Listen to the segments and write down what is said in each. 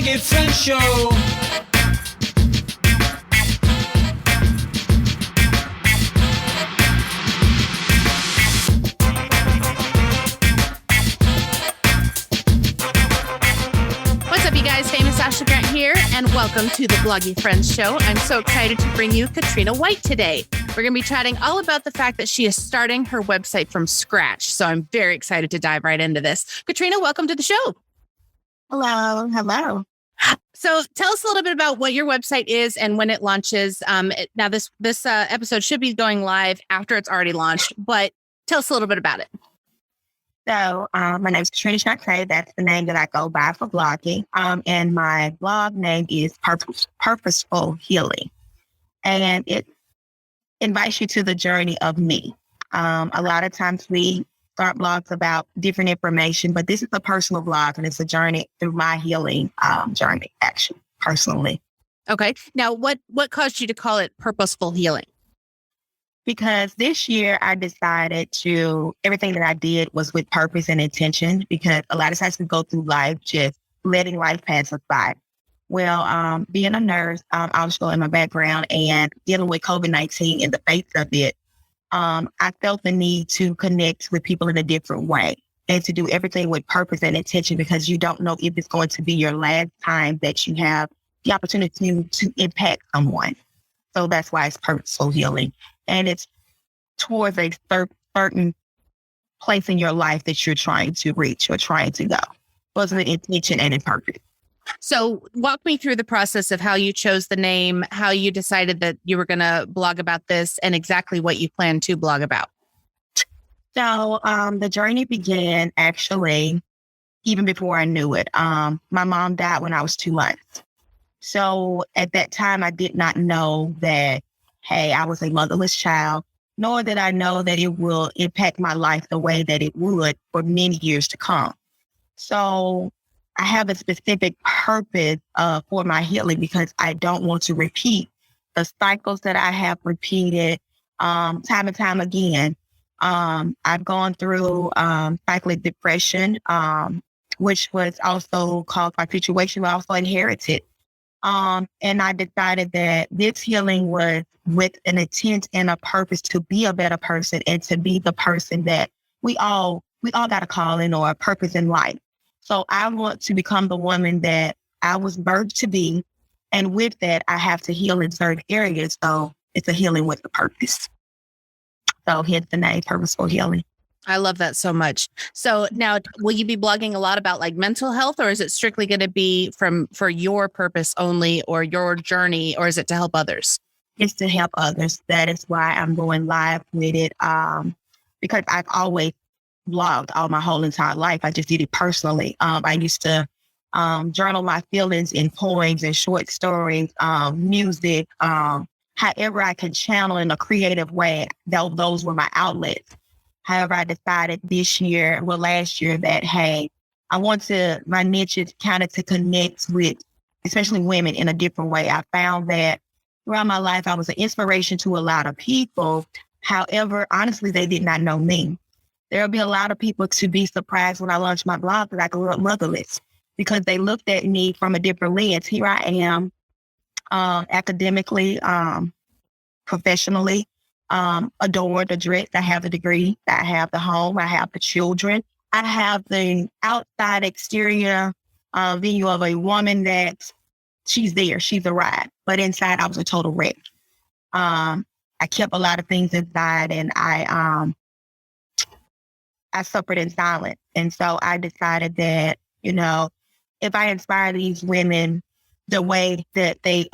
Bloggy Friends Show. What's up, you guys? Famous Ashley Grant here, and welcome to the Bloggy Friends Show. I'm so excited to bring you Katrina White today. We're going to be chatting all about the fact that she is starting her website from scratch. So I'm very excited to dive right into this. Katrina, welcome to the show. Hello. So tell us a little bit about what your website is and when it launches. Now, this episode should be going live after it's already launched, but tell us a little bit about it. So my name is Katrina. That's the name that I go by for blogging. And my blog name is Purposeful Healing. And it invites you to the journey of me. A lot of times we start blogs about different information, but this is a personal blog and it's a journey through my healing journey, actually, personally. Okay. Now, what caused you to call it Purposeful Healing? Because this year I decided everything that I did was with purpose and intention, because a lot of times we go through life just letting life pass us by. Well, being a nurse, also in my background, and dealing with COVID-19 in the face of it, I felt the need to connect with people in a different way and to do everything with purpose and intention, because you don't know if it's going to be your last time that you have the opportunity to impact someone. So that's why it's Purposeful Healing. And it's towards a certain place in your life that you're trying to reach or trying to go, both with intention and in purpose. So walk me through the process of how you chose the name, how you decided that you were going to blog about this, and exactly what you plan to blog about. So the journey began actually even before I knew it. My mom died when I was 2 months. So at that time, I did not know that, hey, I was a motherless child, nor did I know that it will impact my life the way that it would for many years to come. So I have a specific purpose for my healing, because I don't want to repeat the cycles that I have repeated time and time again. I've gone through cyclic depression, which was also caused by situation, but also inherited. And I decided that this healing was with an intent and a purpose to be a better person and to be the person that we all got a calling or a purpose in life. So I want to become the woman that I was birthed to be. And with that, I have to heal in certain areas. So it's a healing with a purpose. So hence the name Purposeful Healing. I love that so much. So now, will you be blogging a lot about like mental health, or is it strictly going to be for your purpose only, or your journey, or is it to help others? It's to help others. That is why I'm going live with it. Because I've always blogged all my whole entire life. I just did it personally. I used to journal my feelings in poems and short stories, music, however I could channel in a creative way. Those were my outlets. However, I decided last year that, hey, I want my niche is kind of to connect with, especially women, in a different way. I found that throughout my life, I was an inspiration to a lot of people. However, honestly, they did not know me. There'll be a lot of people to be surprised when I launched my blog that I grew up motherless, because they looked at me from a different lens. Here I am, academically, professionally, adored, addressed. I have a degree. I have the home. I have the children. I have the outside exterior view of a woman that she's there. She's arrived. But inside, I was a total wreck. I kept a lot of things inside, and I suffered in silence. And so I decided that, if I inspire these women the way that I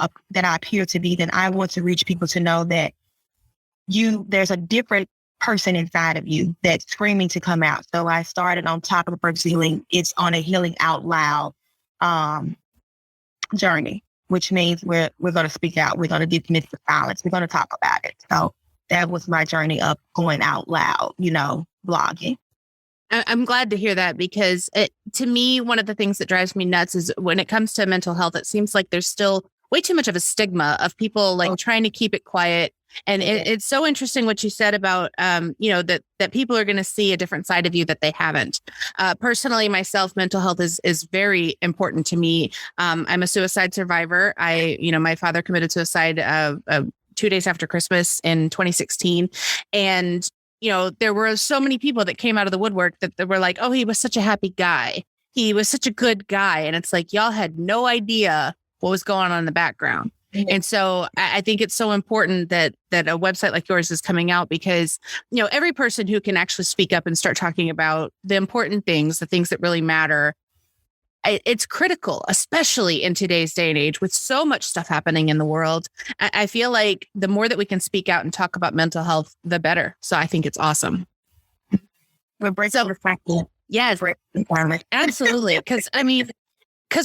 appear to be, then I want to reach people to know that there's a different person inside of you that's screaming to come out. So I started on top of the Purpose Healing. It's on a healing out loud journey, which means we're going to speak out. We're going to dismiss the silence. We're going to talk about it. So that was my journey of going out loud, blogging. I'm glad to hear that, because to me, one of the things that drives me nuts is when it comes to mental health, it seems like there's still way too much of a stigma of people trying to keep it quiet And it's so interesting what you said about, that people are going to see a different side of you that they haven't. Personally, myself, mental health is very important to me. I'm a suicide survivor. My father committed suicide 2 days after Christmas in 2016. And, there were so many people that came out of the woodwork that were like, oh, he was such a happy guy. He was such a good guy. And it's like, y'all had no idea what was going on in the background. And so I think it's so important that a website like yours is coming out because, every person who can actually speak up and start talking about the important things, the things that really matter, it's critical, especially in today's day and age with so much stuff happening in the world. I feel like the more that we can speak out and talk about mental health, the better. So I think it's awesome. We're breaking the cycle. Yes, absolutely. Because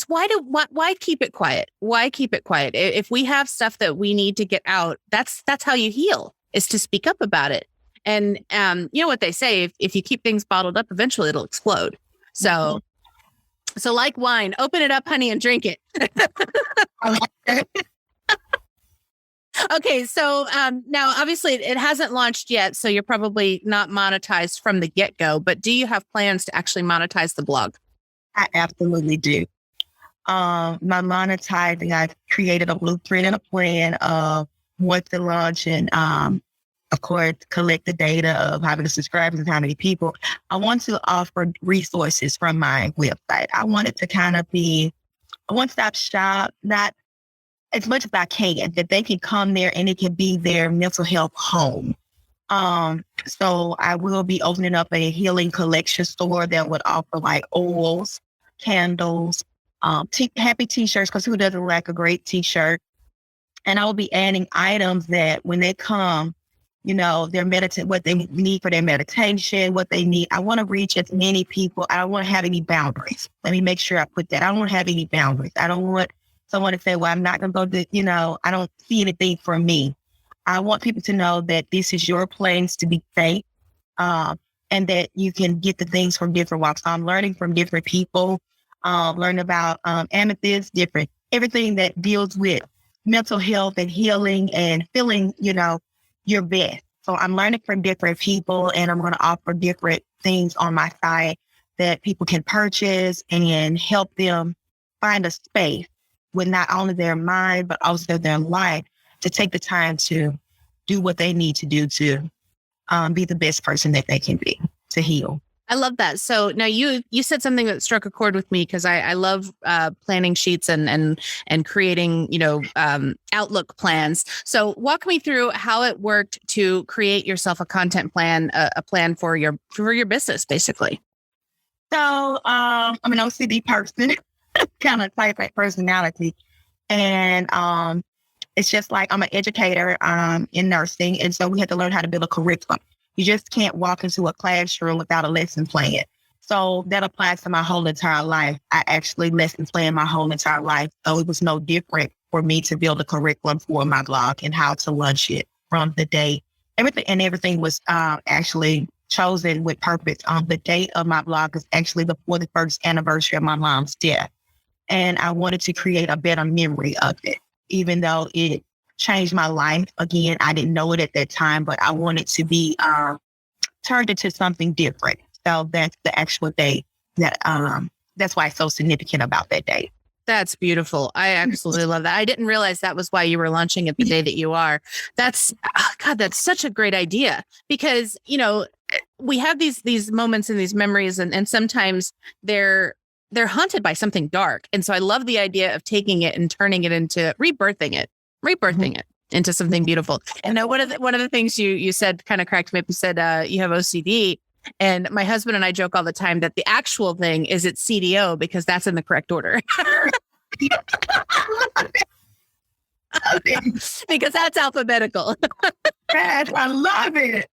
why keep it quiet? Why keep it quiet? If we have stuff that we need to get out, that's how you heal, is to speak up about it. And you know what they say, if you keep things bottled up, eventually it'll explode. So like wine, open it up, honey, and drink it. Okay, so now obviously it hasn't launched yet, so you're probably not monetized from the get-go, but do you have plans to actually monetize the blog? I absolutely do. My monetizing, I've created a blueprint and a plan of what to launch and, of course, collect the data of how many subscribers and how many people. I want to offer resources from my website. I want it to kind of be a one-stop shop, not as much as I can, that they can come there and it can be their mental health home. So I will be opening up a healing collection store that would offer like oils, candles, happy t-shirts, because who doesn't like a great t-shirt? And I will be adding items that when they come, what they need for their meditation, what they need. I want to reach as many people. I don't want to have any boundaries. Let me make sure I put that. I don't want to have any boundaries. I don't want someone to say, well, I'm not going to go to, I don't see anything for me. I want people to know that this is your place to be safe, and that you can get the things from different walks. I'm learning from different people, learning about amethyst, everything that deals with mental health and healing and feeling, your best. So I'm learning from different people, and I'm going to offer different things on my site that people can purchase and help them find a space with not only their mind, but also their life, to take the time to do what they need to do to be the best person that they can be, to heal. I love that. So now you said something that struck a chord with me, because I love planning sheets and creating, outlook plans. So walk me through how it worked to create yourself a content plan, a plan for your business, basically. So I'm an OCD person, kind of type A personality. And it's just like I'm an educator in nursing. And so we had to learn how to build a curriculum. You just can't walk into a classroom without a lesson plan. So that applies to my whole entire life. I actually lesson planned my whole entire life. So it was no different for me to build a curriculum for my blog and how to launch it from the day. Everything was actually chosen with purpose. The date of my blog is actually the 41st anniversary of my mom's death. And I wanted to create a better memory of it, even though it changed my life. Again, I didn't know it at that time, but I wanted to be turned into something different. So that's the actual date that's why it's so significant about that date. That's beautiful. I absolutely love that. I didn't realize that was why you were launching it the day that you are. That's such a great idea, because, we have these moments and these memories, and sometimes they're haunted by something dark. And so I love the idea of taking it and turning it into rebirthing it into something beautiful. And now one of the things you said kind of cracked me up. You said you have OCD, and my husband and I joke all the time that the actual thing is it's CDO, because that's in the correct order. Because that's alphabetical. I love it.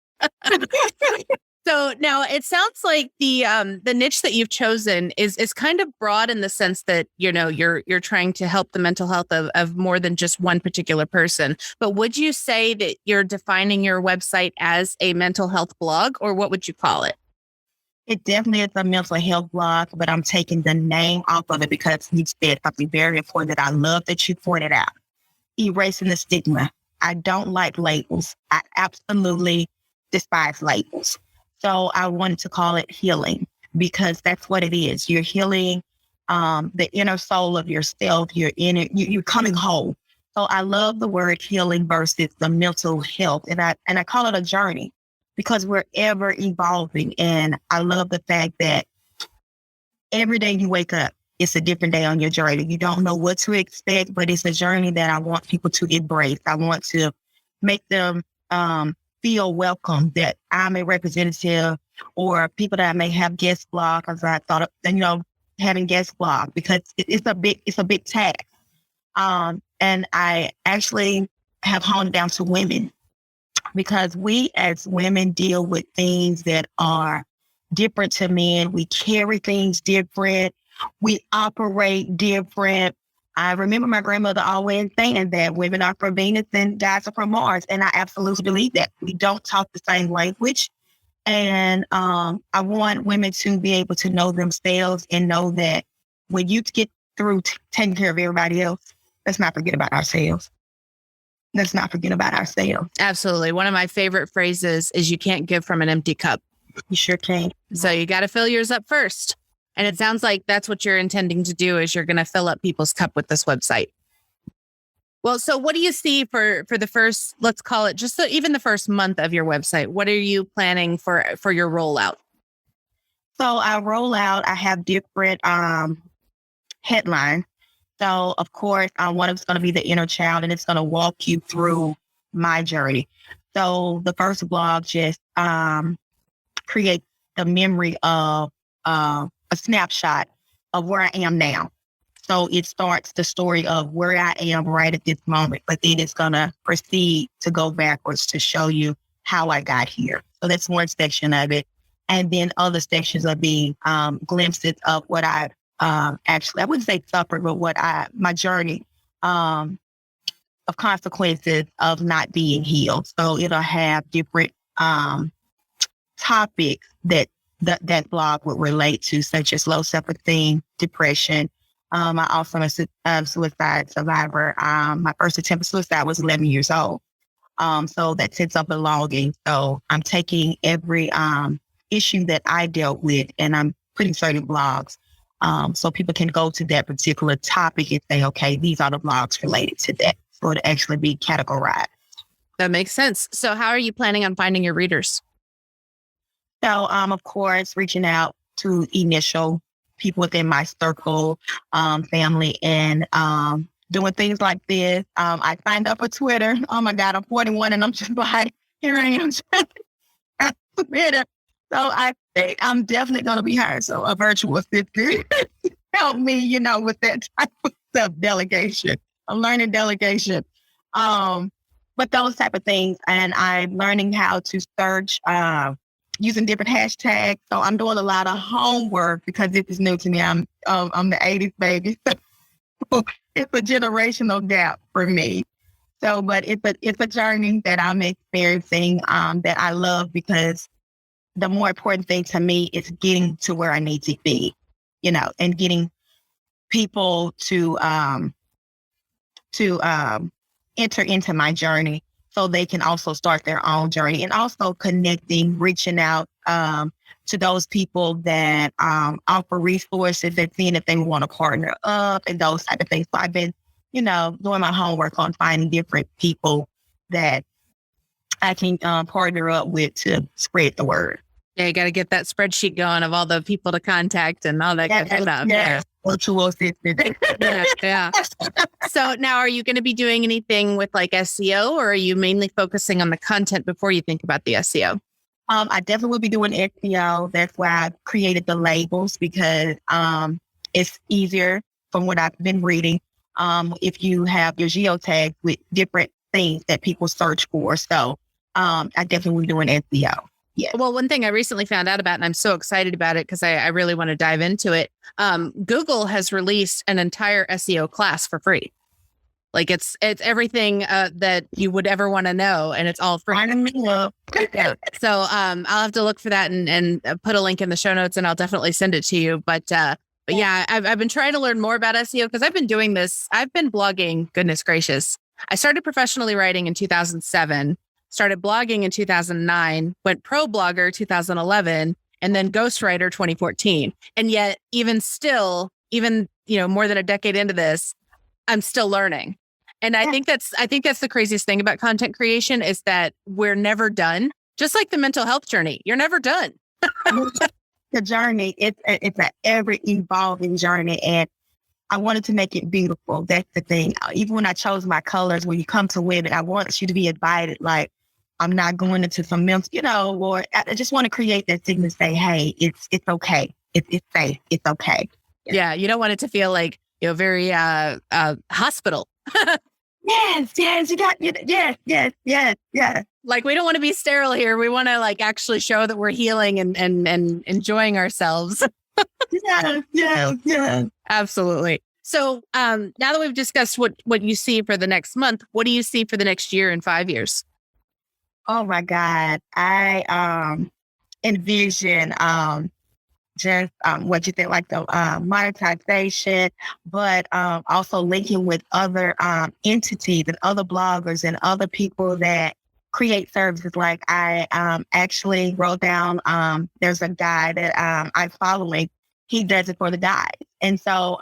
So now it sounds like the niche that you've chosen is kind of broad, in the sense that, you're trying to help the mental health of more than just one particular person. But would you say that you're defining your website as a mental health blog, or what would you call it? It definitely is a mental health blog, but I'm taking the name off of it because you said something very important that I love that you pointed out: erasing the stigma. I don't like labels. I absolutely despise labels. So I wanted to call it healing because that's what it is. You're healing the inner soul of yourself. You're coming whole. So I love the word healing versus the mental health. And I call it a journey because we're ever evolving. And I love the fact that every day you wake up, it's a different day on your journey. You don't know what to expect, but it's a journey that I want people to embrace. I want to make them feel welcome, that I'm a representative, or people that I may have guest blog, as I thought of, having guest blog, because it's a big task. And I actually have honed it down to women because we as women deal with things that are different to men. We carry things different. We operate different. I remember my grandmother always saying that women are from Venus and guys are from Mars. And I absolutely believe that. We don't talk the same language. And I want women to be able to know themselves and know that when you get through taking care of everybody else, let's not forget about ourselves. Let's not forget about ourselves. Absolutely. One of my favorite phrases is you can't give from an empty cup. You sure can. So you got to fill yours up first. And it sounds like that's what you're intending to do is you're going to fill up people's cup with this website. Well, so what do you see for the first, let's call it even the first month of your website? What are you planning for your rollout? So I have different headlines. So of course, one of it's going to be the inner child, and it's going to walk you through my journey. So the first blog just creates the memory of a snapshot of where I am now. So it starts the story of where I am right at this moment, but then it's going to proceed to go backwards to show you how I got here. So that's one section of it. And then other sections are being glimpses of what I've actually, I wouldn't say suffered, but my journey of consequences of not being healed. So it'll have different topics that blog would relate to, such as low self-esteem, depression. I also am a suicide survivor. My first attempt at suicide was 11 years old. So that sets up belonging. So I'm taking every issue that I dealt with and I'm putting certain blogs so people can go to that particular topic and say, okay, these are the blogs related to that. So it'll actually be categorized. That makes sense. So how are you planning on finding your readers? So, of course, reaching out to initial people within my circle, family, and doing things like this. I signed up for Twitter. Oh my God, I'm 41 and I'm just like, here I am. Twitter. So I think I'm definitely going to be hired. So a virtual assistant help me, with that type of stuff, delegation. I'm learning delegation. But those type of things. And I'm learning how to search using different hashtags. So I'm doing a lot of homework because this is new to me. I'm the 80s baby. So it's a generational gap for me. So, but it's a journey that I'm experiencing that I love because the more important thing to me is getting to where I need to be, and getting people to enter into my journey so they can also start their own journey, and also connecting, reaching out to those people that offer resources and seeing if they want to partner up and those type of things. So I've been, doing my homework on finding different people that I can partner up with to spread the word. Yeah, you got to get that spreadsheet going of all the people to contact and all that good stuff. Yeah. Virtual assistant. Yeah. So now are you going to be doing anything with like SEO, or are you mainly focusing on the content before you think about the SEO? I definitely will be doing SEO. That's why I created the labels because it's easier from what I've been reading. If you have your geotags with different things that people search for. So I definitely will be doing SEO. Yeah. Well, one thing I recently found out about, and I'm so excited about it because I really want to dive into it. Google has released an entire SEO class for free. Like it's everything that you would ever want to know, and it's all free. So I'll have to look for that and put a link in the show notes, and I'll definitely send it to you. But yeah, I've been trying to learn more about SEO because I've been doing this. I've been blogging, goodness gracious, I started professionally writing in 2007, started blogging in 2009, went pro blogger 2011, and then ghostwriter 2014. And yet even still, more than a decade into this, I'm still learning. And I think that's the craziest thing about content creation is that we're never done. Just like the mental health journey, you're never done. The journey, it's an ever evolving journey, and I wanted to make it beautiful. That's the thing. Even when I chose my colors, when you come to women, I want you to be invited. Like, I'm not going into some mental, or I just want to create that signal. Say, hey, it's okay. It's safe. It's okay. Yeah, you don't want it to feel like very hospital. Yes, you got yes. Like, we don't want to be sterile here. We want to actually show that we're healing and enjoying ourselves. Yeah. Absolutely. So now that we've discussed what you see for the next month, what do you see for the next year and 5 years? Oh my God. I envision just what you think, like the monetization, but also linking with other entities and other bloggers and other people that create services. Like I actually wrote down, there's a guy that I'm following. He does it for the guys. And so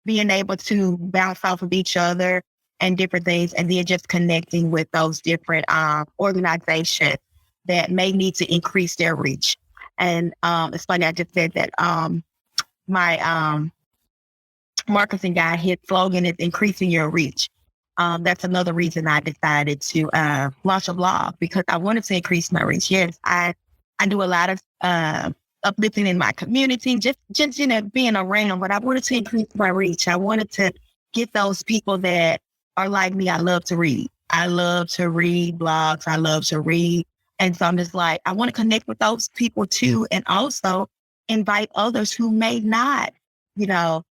being able to bounce off of each other and different things, and then just connecting with those different organizations that may need to increase their reach. And it's funny, I just said that my marketing guy, his slogan is increasing your reach. That's another reason I decided to launch a blog, because I wanted to increase my reach. Yes, I do a lot of uplifting in my community, just being around, but I wanted to increase my reach. I wanted to get those people that are like me. I love to read. I love to read blogs. I love to read. And so I'm just like, I want to connect with those people too, and also invite others who may not, that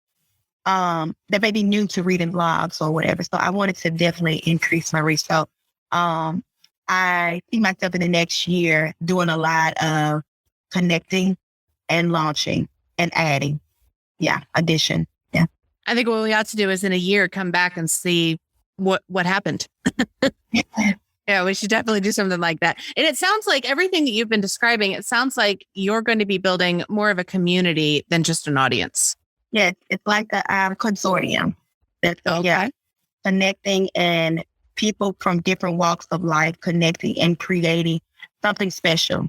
may be new to reading blogs or whatever. So I wanted to definitely increase my reach. So I see myself in the next year doing a lot of connecting and launching and adding. Yeah, addition. Yeah. I think what we ought to do is in a year come back and see what happened. Yeah, we should definitely do something like that. And it sounds like everything that you've been describing, it sounds like you're going to be building more of a community than just an audience. Yes, it's like a consortium. That's okay. Yeah, connecting and people from different walks of life connecting and creating something special.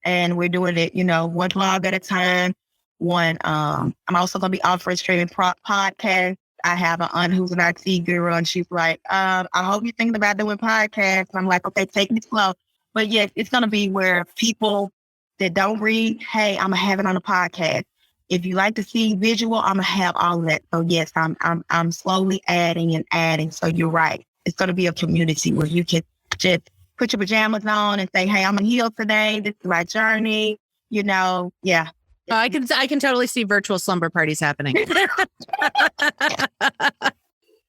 And we're doing it, one blog at a time. I'm also going to be offering streaming podcasts. I have an aunt who's an IT guru, and she's like, I hope you're thinking about doing podcasts. And I'm like, okay, take it slow. But yes, it's going to be where people that don't read, hey, I'm going to have it on a podcast. If you like to see visual, I'm going to have all of that. So yes, I'm slowly adding and adding. So you're right. It's going to be a community where you can just put your pajamas on and say, hey, I'm going to heal today. This is my journey. Yeah. Oh, I can totally see virtual slumber parties happening.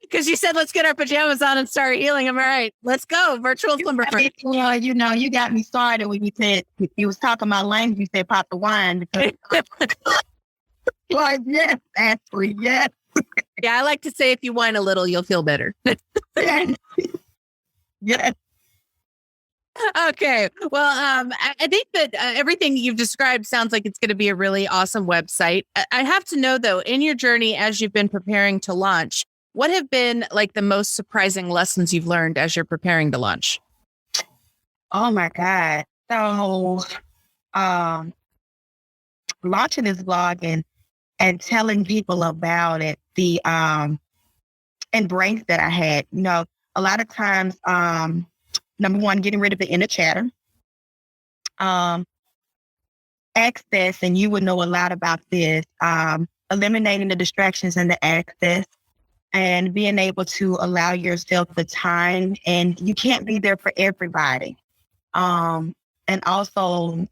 Because you said, let's get our pajamas on and start healing. I'm all right. Let's go. Virtual slumber party. You got me started when you said, you was talking about language, you said pop the wine. Because like, yes, Ashley, yes. Yeah, I like to say if you whine a little, you'll feel better. Yes. Okay. Well, I think that everything you've described sounds like it's going to be a really awesome website. I have to know, though, in your journey as you've been preparing to launch, what have been like the most surprising lessons you've learned as you're preparing to launch? Oh, my God. So launching this blog and telling people about it, the embrace that I had, a lot of times, number one, getting rid of the inner chatter. Access, and you would know a lot about this, eliminating the distractions and the access, and being able to allow yourself the time, and you can't be there for everybody. And also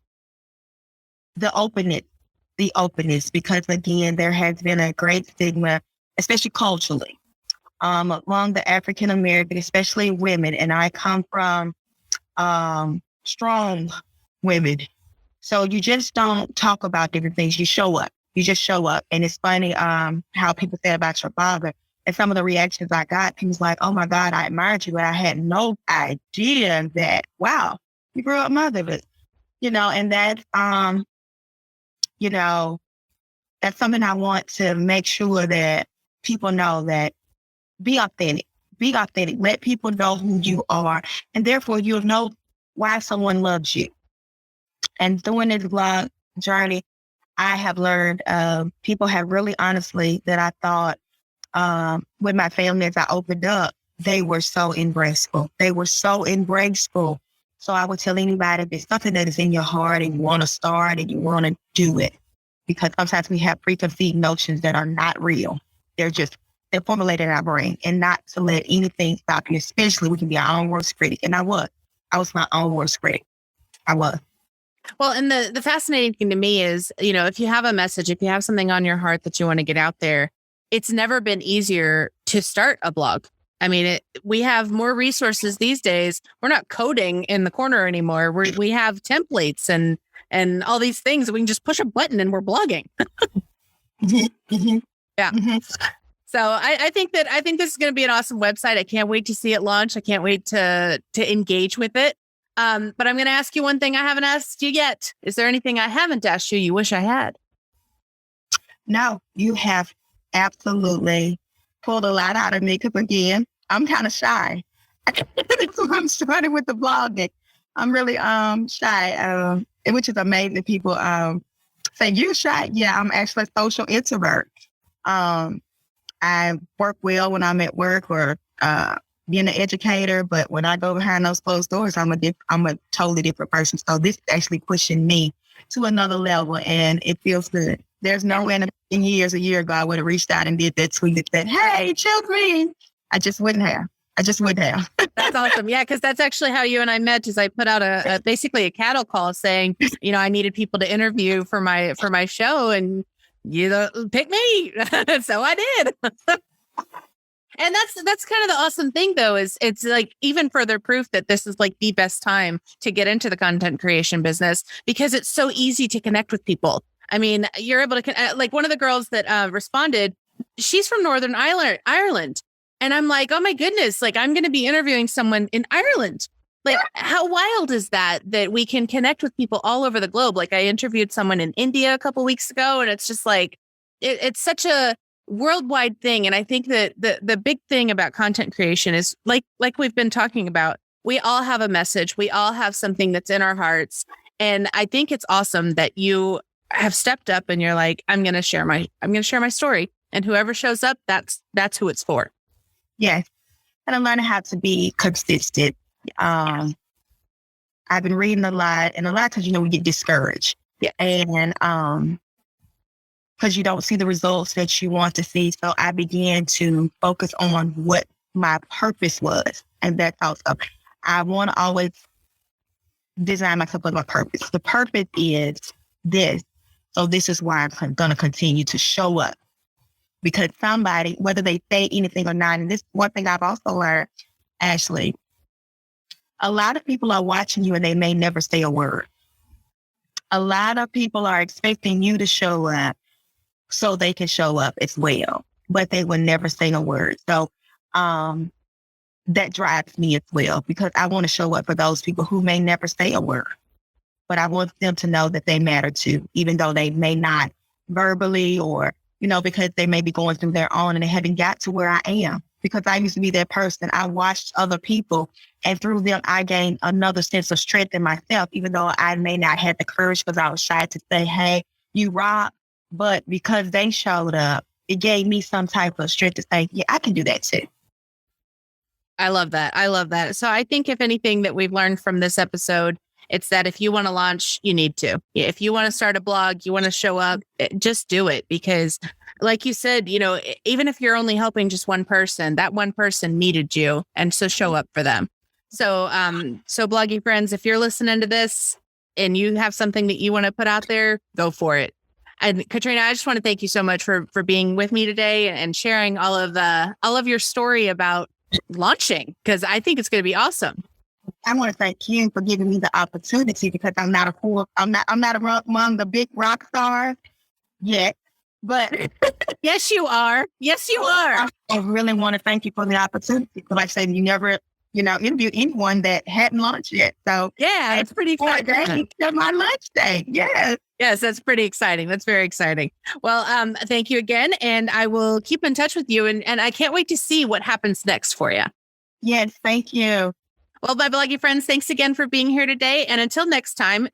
the openness, because again, there has been a great stigma, especially culturally, among the African American, especially women. And I come from strong women. So you just don't talk about different things. You show up. You just show up. And it's funny how people say about your father. And some of the reactions I got, he was like, oh my God, I admired you. And I had no idea that, wow, you grew up motherless, and that's, you know, that's something I want to make sure that people know, that be authentic, let people know who you are. And therefore you'll know why someone loves you. And doing this blog journey, I have learned, people have really honestly that I thought, with my family, as I opened up, they were so embraceful. So I would tell anybody, if it's something that is in your heart and you want to start and you want to do it, because sometimes we have preconceived notions that are not real. They're formulated in our brain, and not to let anything stop you, especially we can be our own worst critic. And I was my own worst critic. I was. Well, and the fascinating thing to me is, if you have a message, if you have something on your heart that you want to get out there, it's never been easier to start a blog. I mean, we have more resources these days. We're not coding in the corner anymore. We have templates and all these things. We can just push a button and we're blogging. Yeah. So I think this is going to be an awesome website. I can't wait to see it launch. I can't wait to engage with it. But I'm going to ask you one thing I haven't asked you yet. Is there anything I haven't asked you wish I had? No, you have absolutely pulled a lot out of me, because again, I'm kind of shy. So I'm starting with the blogging. I'm really shy, which is amazing. People say, you're shy. Yeah, I'm actually a social introvert. I work well when I'm at work or being an educator, but when I go behind those closed doors, I'm a totally different person. So this is actually pushing me to another level, and it feels good. There's no way in years, a year ago, I would have reached out and did that tweet that said, hey, children. I just wouldn't have. That's awesome. Yeah, because that's actually how you and I met. Is I put out basically a cattle call saying, I needed people to interview for my show, and you pick me. So I did. And that's kind of the awesome thing, though, is it's like even further proof that this is like the best time to get into the content creation business, because it's so easy to connect with people. I mean, you're able to, like one of the girls that responded, she's from Northern Ireland. And I'm like, oh my goodness, like I'm going to be interviewing someone in Ireland. Like, how wild is that we can connect with people all over the globe? Like I interviewed someone in India a couple weeks ago, and it's just like, it's such a worldwide thing. And I think that the big thing about content creation is like we've been talking about, we all have a message. We all have something that's in our hearts. And I think it's awesome that you have stepped up and you're like, I'm going to share my story, and whoever shows up, that's who it's for. Yes. And I'm learning how to be consistent. I've been reading a lot because, we get discouraged. Yeah. And because you don't see the results that you want to see. So I began to focus on what my purpose was. And that's also, I want to always design myself with my purpose. The purpose is this. So this is why I'm going to continue to show up. Because somebody, whether they say anything or not, and this one thing I've also learned, Ashley, a lot of people are watching you and they may never say a word. A lot of people are expecting you to show up so they can show up as well, but they will never say a word. So that drives me as well, because I want to show up for those people who may never say a word, but I want them to know that they matter too, even though they may not verbally or because they may be going through their own and they haven't got to where I am, because I used to be that person. I watched other people, and through them, I gained another sense of strength in myself, even though I may not have the courage because I was shy to say, hey, you rock. But because they showed up, it gave me some type of strength to say, yeah, I can do that too. I love that. So I think if anything that we've learned from this episode, it's that if you want to launch, you need to. If you want to start a blog, you want to show up, just do it. Because like you said, even if you're only helping just one person, that one person needed you. And so show up for them. So bloggy friends, if you're listening to this and you have something that you want to put out there, go for it. And Katrina, I just want to thank you so much for being with me today and sharing all of your story about launching, because I think it's going to be awesome. I want to thank you for giving me the opportunity, because I'm not among the big rock stars yet, But yes, you are. Yes, you are. I really want to thank you for the opportunity. Because like I said, you never, interviewed anyone that hadn't launched yet. So Yeah, it's pretty exciting. My lunch day. Yes. Yes, that's pretty exciting. That's very exciting. Well, thank you again. And I will keep in touch with you. And I can't wait to see what happens next for you. Yes, thank you. Well, my bloggy friends, thanks again for being here today. And until next time.